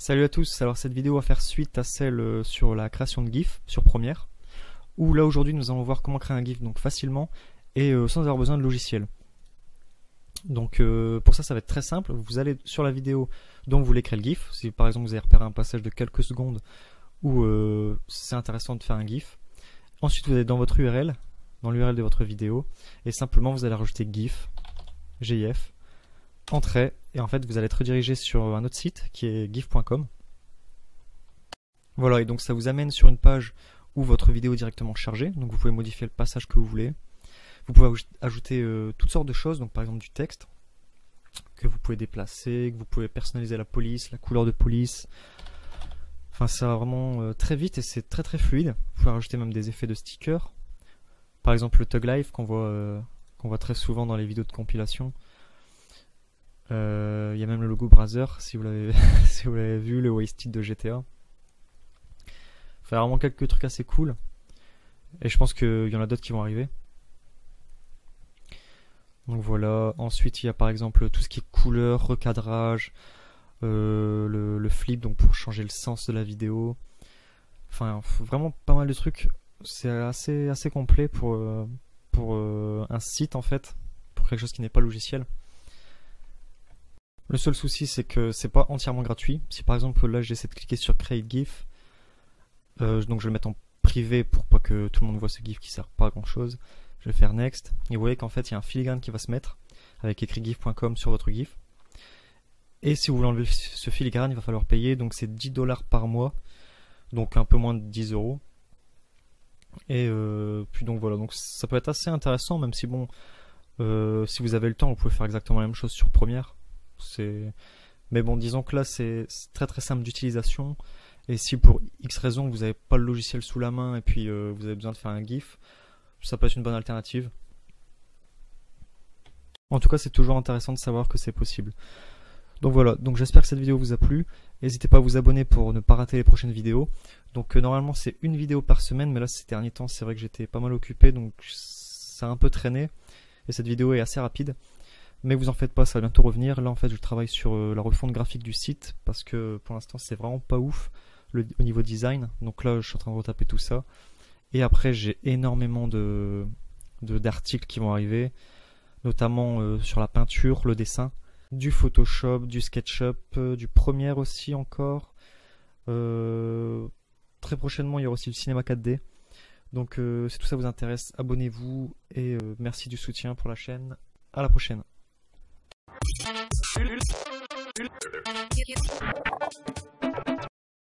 Salut à tous, alors cette vidéo va faire suite à celle sur la création de GIF sur Premiere, où là aujourd'hui nous allons voir comment créer un GIF donc facilement et sans avoir besoin de logiciel. Donc pour ça va être très simple, vous allez sur la vidéo dont vous voulez créer le GIF, si par exemple vous avez repéré un passage de quelques secondes où c'est intéressant de faire un GIF. Ensuite vous allez dans votre URL, dans l'URL de votre vidéo, et simplement vous allez rajouter GIF, GIF, entrée, et en fait vous allez être redirigé sur un autre site qui est gif.com. Voilà, et donc ça vous amène sur une page où votre vidéo est directement chargée, donc vous pouvez modifier le passage que vous voulez. Vous pouvez ajouter toutes sortes de choses, donc par exemple du texte que vous pouvez déplacer, que vous pouvez personnaliser la police, la couleur de police. Enfin ça va vraiment très vite et c'est très fluide. Vous pouvez rajouter même des effets de stickers. Par exemple le Tug Life qu'on voit très souvent dans les vidéos de compilation. Il y a même le logo Brother si vous l'avez si vous l'avez vu, le Wasted de GTA. Enfin, vraiment quelques trucs assez cool. Et je pense qu'il y en a d'autres qui vont arriver. Donc voilà, ensuite il y a par exemple tout ce qui est couleur, recadrage, le flip donc pour changer le sens de la vidéo. Enfin vraiment pas mal de trucs. C'est assez complet pour un site en fait, pour quelque chose qui n'est pas logiciel. Le seul souci c'est que c'est pas entièrement gratuit. Si par exemple là j'essaie de cliquer sur Create GIF, donc je vais le mettre en privé pour pas que tout le monde voit ce GIF qui sert pas à grand chose. Je vais faire Next, et vous voyez qu'en fait il y a un filigrane qui va se mettre avec écrit gif.com sur votre GIF. Et si vous voulez enlever ce filigrane, il va falloir payer, donc c'est 10 $ par mois, donc un peu moins de 10 €. Et puis donc voilà, donc ça peut être assez intéressant, même si bon, si vous avez le temps, vous pouvez faire exactement la même chose sur Premiere. Mais bon, disons que là c'est très simple d'utilisation. Et si pour X raison vous n'avez pas le logiciel sous la main et puis vous avez besoin de faire un GIF, ça peut être une bonne alternative. En tout cas, c'est toujours intéressant de savoir que c'est possible. Donc voilà, donc j'espère que cette vidéo vous a plu. N'hésitez pas à vous abonner pour ne pas rater les prochaines vidéos. Donc normalement c'est une vidéo par semaine, mais là ces derniers temps c'est vrai que j'étais pas mal occupé, donc ça a un peu traîné. Et cette vidéo est assez rapide. Mais vous en faites pas, ça va bientôt revenir. Là en fait je travaille sur la refonte graphique du site, parce que pour l'instant c'est vraiment pas ouf au niveau design. Donc là je suis en train de retaper tout ça. Et après j'ai énormément d'articles qui vont arriver, notamment sur la peinture, le dessin, du Photoshop, du SketchUp, du Premiere aussi encore. Très prochainement il y aura aussi le cinéma 4D. Donc si tout ça vous intéresse, abonnez-vous et merci du soutien pour la chaîne. À la prochaine.